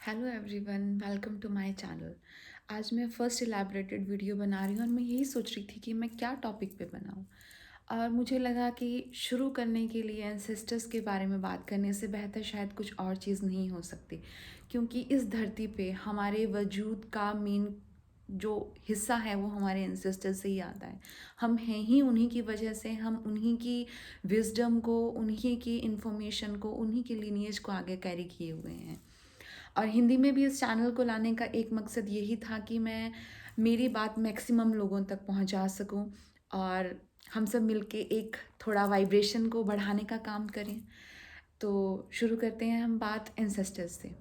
Hello everyone, welcome to my channel. आज मैं first elaborated video बना रही हूँ और मैं यही सोच रही थी कि मैं क्या टॉपिक पे बनाऊँ। और मुझे लगा कि शुरू करने के लिए एंसेस्टर्स के बारे में बात करने से बेहतर शायद कुछ और चीज़ नहीं हो सकती, क्योंकि इस धरती पे हमारे वजूद का मेन जो हिस्सा है वो हमारे एंसेस्टर्स से ही आता है। हम हैं ही उन्हीं की वजह से, हम उन्हीं की विजडम को, उन्हीं की इन्फॉर्मेशन को, उन्हीं के लीनिएज को आगे कैरी किए हुए हैं। और हिंदी में भी इस चैनल को लाने का एक मकसद यही था कि मैं मेरी बात मैक्सिमम लोगों तक पहुंचा सकूं और हम सब मिलके एक थोड़ा वाइब्रेशन को बढ़ाने का काम करें। तो शुरू करते हैं हम बात एंसेस्टर्स से।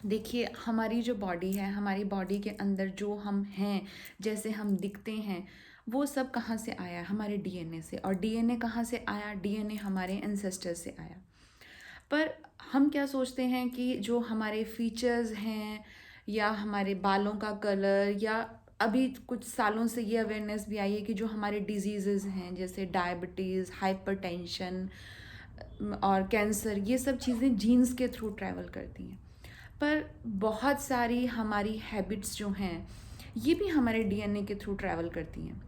देखिए, हमारी जो बॉडी है, हमारी बॉडी के अंदर जो हम हैं, जैसे हम दिखते हैं, वो सब कहाँ से आया? हमारे डीएनए से। और डीएनए कहाँ से आया? डीएनए हमारे एंसेस्टर से आया। पर हम क्या सोचते हैं कि जो हमारे फीचर्स हैं या हमारे बालों का कलर, या अभी कुछ सालों से ये अवेयरनेस भी आई है कि जो हमारे डिजीज़ेज़ हैं जैसे डायबिटीज़, हाइपरटेंशन और कैंसर, ये सब चीज़ें जीन्स के थ्रू ट्रैवल करती हैं। पर बहुत सारी हमारी हैबिट्स जो हैं, ये भी हमारे डीएनए के थ्रू ट्रैवल करती हैं।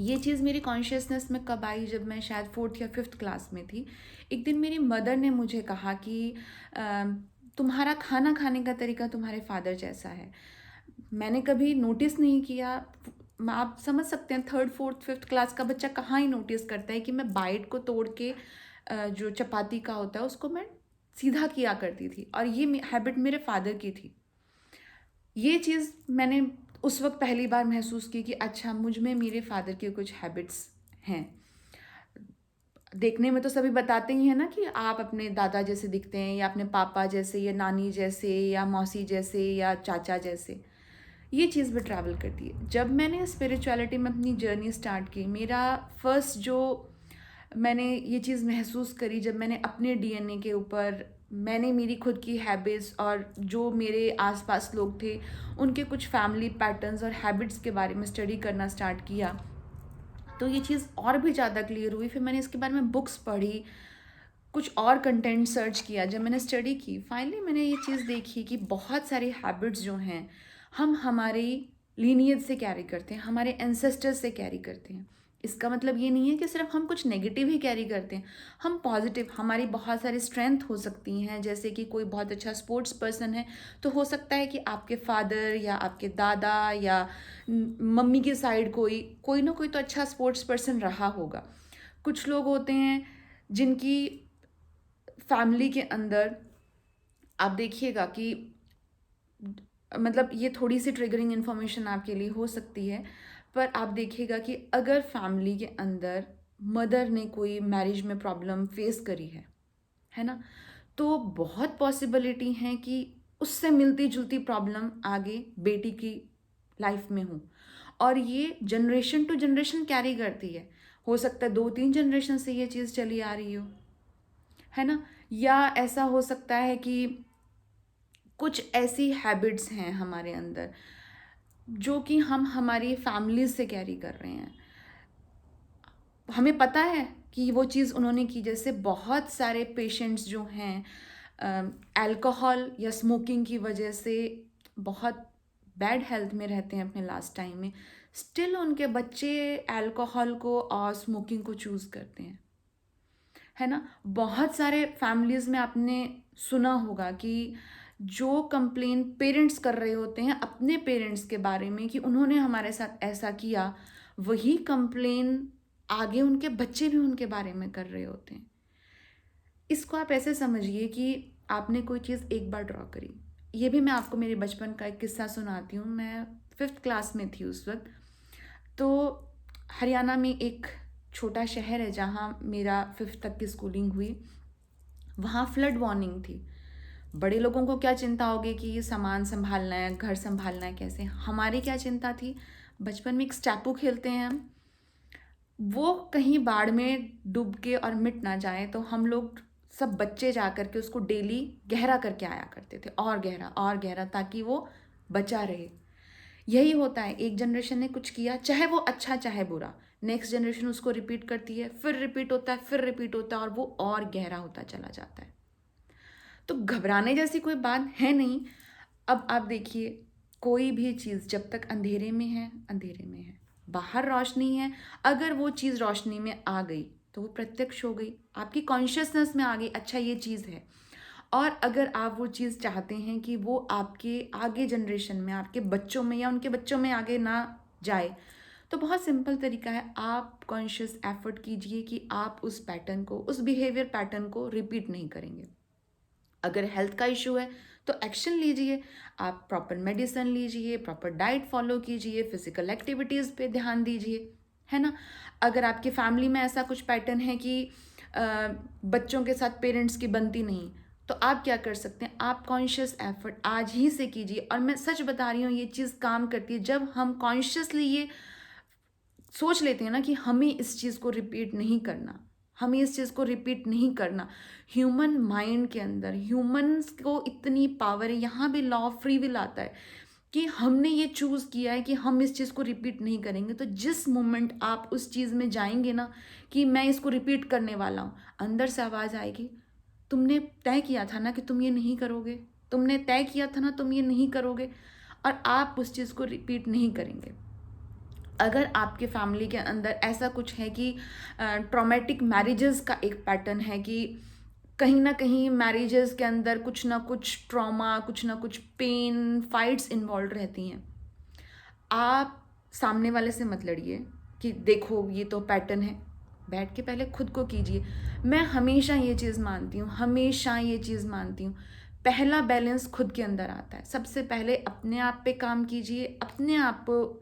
ये चीज़ मेरी कॉन्शियसनेस में कब आई? जब मैं शायद 4th या 5th क्लास में थी। एक दिन मेरी मदर ने मुझे कहा कि तुम्हारा खाना खाने का तरीका तुम्हारे फादर जैसा है। मैंने कभी नोटिस नहीं किया। आप समझ सकते हैं, 3rd 4th 5th क्लास का बच्चा कहाँ ही नोटिस करता है कि मैं बाइट को तोड़ के जो चपाती का होता है उसको मैं सीधा किया करती थी, और ये हैबिट मेरे फादर की थी। ये चीज़ मैंने उस वक्त पहली बार महसूस की कि अच्छा, मुझ में मेरे फादर के कुछ हैबिट्स हैं। देखने में तो सभी बताते ही हैं ना कि आप अपने दादा जैसे दिखते हैं, या अपने पापा जैसे, या नानी जैसे, या मौसी जैसे, या चाचा जैसे। ये चीज़ भी ट्रैवल करती है। जब मैंने स्पिरिचुअलिटी में अपनी जर्नी स्टार्ट की, मेरा फर्स्ट जो मैंने ये चीज़ महसूस करी, जब मैंने अपने डीएनए के ऊपर मैंने मेरी खुद की हैबिट्स और जो मेरे आसपास लोग थे उनके कुछ फैमिली पैटर्न्स और हैबिट्स के बारे में स्टडी करना स्टार्ट किया, तो ये चीज़ और भी ज़्यादा क्लियर हुई। फिर मैंने इसके बारे में बुक्स पढ़ी, कुछ और कंटेंट सर्च किया। जब मैंने स्टडी की, फाइनली मैंने ये चीज़ देखी कि बहुत सारी हैबिट्स जो हैं हम हमारी लीनियज से कैरी करते हैं, हमारे एंसेस्टर्स से कैरी करते हैं। इसका मतलब ये नहीं है कि सिर्फ हम कुछ नेगेटिव ही कैरी करते हैं। हम पॉजिटिव, हमारी बहुत सारी स्ट्रेंथ हो सकती हैं। जैसे कि कोई बहुत अच्छा स्पोर्ट्स पर्सन है, तो हो सकता है कि आपके फादर या आपके दादा या मम्मी की साइड कोई कोई ना कोई तो अच्छा स्पोर्ट्स पर्सन रहा होगा। कुछ लोग होते हैं जिनकी फैमिली के अंदर, आप देखिएगा कि मतलब ये थोड़ी सी ट्रिगरिंग इन्फॉर्मेशन आपके लिए हो सकती है, पर आप देखिएगा कि अगर फैमिली के अंदर मदर ने कोई मैरिज में प्रॉब्लम फेस करी है ना, तो बहुत पॉसिबिलिटी है कि उससे मिलती जुलती प्रॉब्लम आगे बेटी की लाइफ में हो, और ये जनरेशन टू जनरेशन कैरी करती है। हो सकता है 2-3 जनरेशन से ये चीज़ चली आ रही हो, है ना। या ऐसा हो सकता है कि कुछ ऐसी हैबिट्स हैं हमारे अंदर जो कि हम हमारी फैमिली से कैरी कर रहे हैं। हमें पता है कि वो चीज़ उन्होंने की। जैसे बहुत सारे पेशेंट्स जो हैं अल्कोहल या स्मोकिंग की वजह से बहुत बैड हेल्थ में रहते हैं अपने लास्ट टाइम में, स्टिल उनके बच्चे अल्कोहल को और स्मोकिंग को चूज़ करते हैं, है ना। बहुत सारे फैमिलीज़ में आपने सुना होगा कि जो कंप्लेन पेरेंट्स कर रहे होते हैं अपने पेरेंट्स के बारे में कि उन्होंने हमारे साथ ऐसा किया, वही कंप्लेन आगे उनके बच्चे भी उनके बारे में कर रहे होते हैं। इसको आप ऐसे समझिए कि आपने कोई चीज़ एक बार ड्रॉ करी। ये भी मैं आपको मेरे बचपन का एक किस्सा सुनाती हूँ। मैं 5th क्लास में थी उस वक्त। तो हरियाणा में एक छोटा शहर है जहाँ मेरा 5th तक की स्कूलिंग हुई। वहाँ फ्लड वार्निंग थी। बड़े लोगों को क्या चिंता होगी कि ये सामान संभालना है, घर संभालना है, कैसे। हमारी क्या चिंता थी, बचपन में एक स्टैपू खेलते हैं हम, वो कहीं बाढ़ में डूब के और मिट ना जाए, तो हम लोग सब बच्चे जा कर के उसको डेली गहरा करके आया करते थे, और गहरा, ताकि वो बचा रहे। यही होता है, एक जनरेशन ने कुछ किया, चाहे वो अच्छा चाहे बुरा, नेक्स्ट जनरेशन उसको रिपीट करती है, फिर रिपीट होता है, फिर रिपीट होता है, और वो और गहरा होता चला जाता है। तो घबराने जैसी कोई बात है नहीं। अब आप देखिए, कोई भी चीज़ जब तक अंधेरे में है, अंधेरे में है, बाहर रोशनी है, अगर वो चीज़ रोशनी में आ गई तो वो प्रत्यक्ष हो गई, आपकी कॉन्शियसनेस में आ गई, अच्छा ये चीज़ है। और अगर आप वो चीज़ चाहते हैं कि वो आपके आगे जनरेशन में, आपके बच्चों में या उनके बच्चों में आगे ना जाए, तो बहुत सिंपल तरीका है, आप कॉन्शियस एफर्ट कीजिए कि आप उस पैटर्न को, उस बिहेवियर पैटर्न को रिपीट नहीं करेंगे। अगर हेल्थ का इशू है तो एक्शन लीजिए, आप प्रॉपर मेडिसिन लीजिए, प्रॉपर डाइट फॉलो कीजिए, फिजिकल एक्टिविटीज़ पे ध्यान दीजिए, है ना। अगर आपकी फैमिली में ऐसा कुछ पैटर्न है कि बच्चों के साथ पेरेंट्स की बनती नहीं, तो आप क्या कर सकते हैं, आप कॉन्शियस एफर्ट आज ही से कीजिए। और मैं सच बता रही हूँ, ये चीज़ काम करती है। जब हम कॉन्शियसली ये सोच लेते हैं ना कि हमें इस चीज़ को रिपीट नहीं करना, हमें इस चीज़ को रिपीट नहीं करना। ह्यूमन माइंड के अंदर ह्यूमंस को इतनी पावर है, यहाँ भी लॉ ऑफ फ्री विल आता है कि हमने ये चूज़ किया है कि हम इस चीज़ को रिपीट नहीं करेंगे। तो जिस मोमेंट आप उस चीज़ में जाएंगे ना कि मैं इसको रिपीट करने वाला हूँ, अंदर से आवाज़ आएगी, तुमने तय किया था ना कि तुम ये नहीं करोगे, तुमने तय किया था ना तुम ये नहीं करोगे, और आप उस चीज़ को रिपीट नहीं करेंगे। अगर आपके फैमिली के अंदर ऐसा कुछ है कि ट्रॉमेटिक मैरिजेस का एक पैटर्न है कि कहीं ना कहीं मैरिजेस के अंदर कुछ ना कुछ ट्रॉमा, कुछ ना कुछ पेन, फाइट्स इन्वॉल्व रहती हैं, आप सामने वाले से मत लड़िए कि देखो ये तो पैटर्न है। बैठ के पहले खुद को कीजिए। मैं हमेशा ये चीज़ मानती हूँ, हमेशा ये चीज़ मानती हूँ, पहला बैलेंस खुद के अंदर आता है। सबसे पहले अपने आप पे काम कीजिए, अपने आप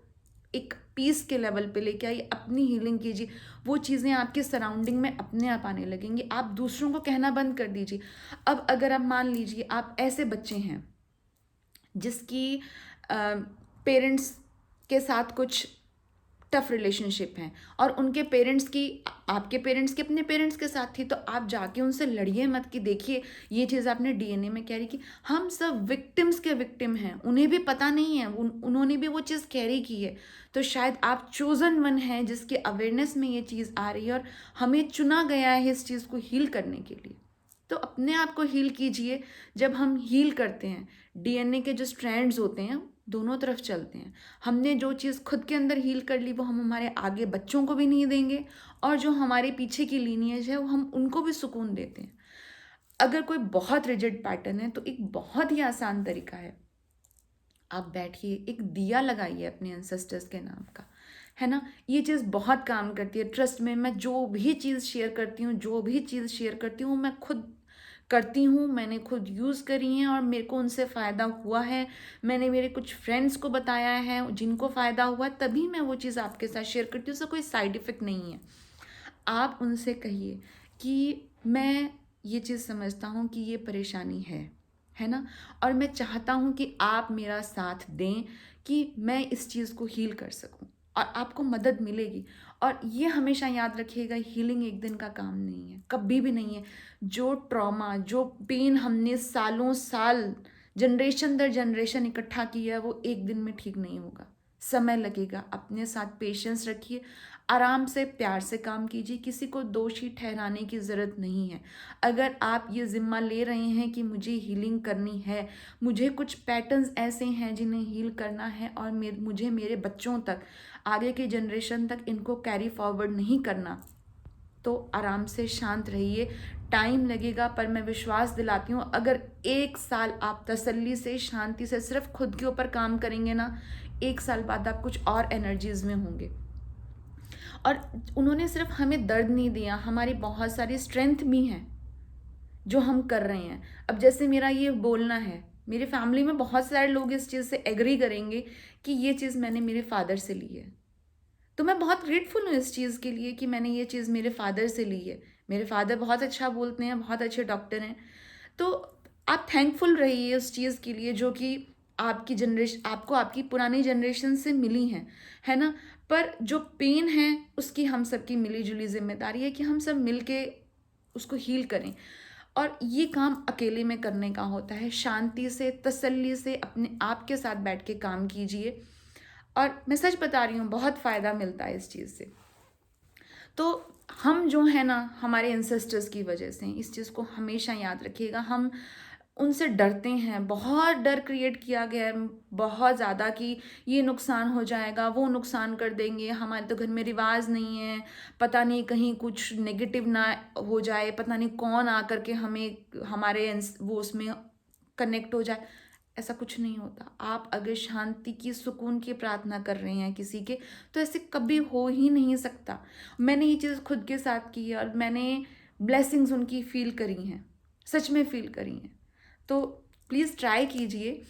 एक पीस के लेवल पे लेके आइए, अपनी हीलिंग कीजिए। वो चीज़ें आपके सराउंडिंग में अपने आप आने लगेंगी। आप दूसरों को कहना बंद कर दीजिए। अब अगर आप मान लीजिए आप ऐसे बच्चे हैं जिसकी पेरेंट्स के साथ कुछ टफ रिलेशनशिप हैं और उनके पेरेंट्स की, आपके पेरेंट्स की अपने पेरेंट्स के साथ थी, तो आप जाके उनसे लड़िए मत कि देखिए ये चीज़ आपने डीएनए में कैरी की। हम सब विक्टिम्स के विक्टिम हैं, उन्हें भी पता नहीं है, उन्होंने भी वो चीज़ कैरी की है। तो शायद आप चोजन वन हैं जिसके अवेयरनेस में ये चीज़ आ रही है और हमें चुना गया है इस चीज़ को हील करने के लिए। तो अपने आप को हील कीजिए। जब हम हील करते हैं, डीएनए के जो स्ट्रैंड्स होते हैं दोनों तरफ चलते हैं। हमने जो चीज़ खुद के अंदर हील कर ली वो हम हमारे आगे बच्चों को भी नहीं देंगे, और जो हमारे पीछे की लीनियज है वो हम उनको भी सुकून देते हैं। अगर कोई बहुत रिजिड पैटर्न है तो एक बहुत ही आसान तरीका है, आप बैठिए, एक दिया लगाइए अपने एंसेस्टर्स के नाम का, है ना। ये चीज़ बहुत काम करती है, ट्रस्ट में। मैं जो भी चीज़ शेयर करती हूँ, जो भी चीज़ शेयर करती हूँ, मैं खुद करती हूँ, मैंने खुद यूज़ करी हैं और मेरे को उनसे फ़ायदा हुआ है। मैंने मेरे कुछ फ्रेंड्स को बताया है जिनको फ़ायदा हुआ, तभी मैं वो चीज़ आपके साथ शेयर करती हूँ। उससे कोई साइड इफ़ेक्ट नहीं है। आप उनसे कहिए कि मैं ये चीज़ समझता हूँ कि ये परेशानी है ना, और मैं चाहता हूँ कि आप मेरा साथ दें कि मैं इस चीज़ को हील कर सकूँ, और आपको मदद मिलेगी। और ये हमेशा याद रखिएगा, हीलिंग एक दिन का काम नहीं है, कभी भी नहीं है। जो ट्रॉमा, जो पेन हमने सालों साल, जनरेशन दर जनरेशन इकट्ठा किया है, वो एक दिन में ठीक नहीं होगा, समय लगेगा। अपने साथ पेशेंस रखिए, आराम से प्यार से काम कीजिए, किसी को दोषी ठहराने की ज़रूरत नहीं है। अगर आप ये ज़िम्मा ले रहे हैं कि मुझे हीलिंग करनी है, मुझे कुछ पैटर्न्स ऐसे हैं जिन्हें हील करना है और मुझे मेरे बच्चों तक, आगे की जनरेशन तक इनको कैरी फॉरवर्ड नहीं करना, तो आराम से शांत रहिए। टाइम लगेगा, पर मैं विश्वास दिलाती हूँ, अगर 1 साल आप तसल्ली से, शांति से सिर्फ खुद के ऊपर काम करेंगे ना, 1 साल बाद आप कुछ और एनर्जीज में होंगे। और उन्होंने सिर्फ हमें दर्द नहीं दिया, हमारी बहुत सारी स्ट्रेंथ भी हैं जो हम कर रहे हैं। अब जैसे मेरा ये बोलना है, मेरी फैमिली में बहुत सारे लोग इस चीज़ से एग्री करेंगे कि ये चीज़ मैंने मेरे फादर से ली है। तो मैं बहुत ग्रेटफुल हूँ इस चीज़ के लिए कि मैंने ये चीज़ मेरे फादर से ली है। मेरे फादर बहुत अच्छा बोलते हैं, बहुत अच्छे डॉक्टर हैं। तो आप थैंकफुल रहिए उस चीज़ के लिए जो कि आपकी जनरेशन, आपको आपकी पुरानी जनरेशन से मिली हैं, है ना। पर जो पेन है उसकी हम सबकी मिली जुली जिम्मेदारी है कि हम सब मिल के उसको हील करें। और ये काम अकेले में करने का होता है। शांति से, तसल्ली से अपने आप के साथ बैठ के काम कीजिए, और मैं सच बता रही हूँ, बहुत फ़ायदा मिलता है इस चीज़ से। तो हम जो है ना, हमारे एंसेस्टर्स की वजह से, इस चीज़ को हमेशा याद रखिएगा, हम उनसे डरते हैं, बहुत डर क्रिएट किया गया है बहुत ज़्यादा कि ये नुकसान हो जाएगा, वो नुकसान कर देंगे, हमारे तो घर में रिवाज नहीं है, पता नहीं कहीं कुछ नेगेटिव ना हो जाए, पता नहीं कौन आकर के हमें हमारे वो उसमें कनेक्ट हो जाए। ऐसा कुछ नहीं होता। आप अगर शांति की, सुकून की प्रार्थना कर रहे हैं किसी के, तो ऐसे कभी हो ही नहीं सकता। मैंने ये चीज़ खुद के साथ की है और मैंने ब्लेसिंग्स उनकी फील करी हैं, सच में फील करी हैं। तो प्लीज़ ट्राई कीजिए,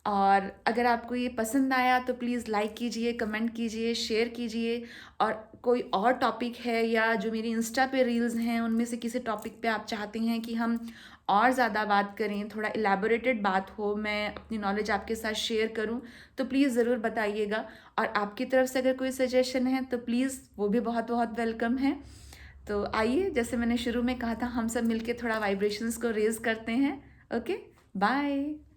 और अगर आपको ये पसंद आया तो प्लीज़ लाइक कीजिए, कमेंट कीजिए, शेयर कीजिए। और कोई और टॉपिक है या जो मेरी इंस्टा पे रील्स हैं उनमें से किसी टॉपिक पे आप चाहते हैं कि हम और ज़्यादा बात करें, थोड़ा इलेबोरेटेड बात हो, मैं अपनी नॉलेज आपके साथ शेयर करूं, तो प्लीज़ ज़रूर बताइएगा। और आपकी तरफ से अगर कोई सजेशन है तो प्लीज़ वो भी बहुत बहुत वेलकम है। तो आइए, जैसे मैंने शुरू में कहा था, हम सब मिलके थोड़ा वाइब्रेशंस को रेज़ करते हैं। Okay, bye.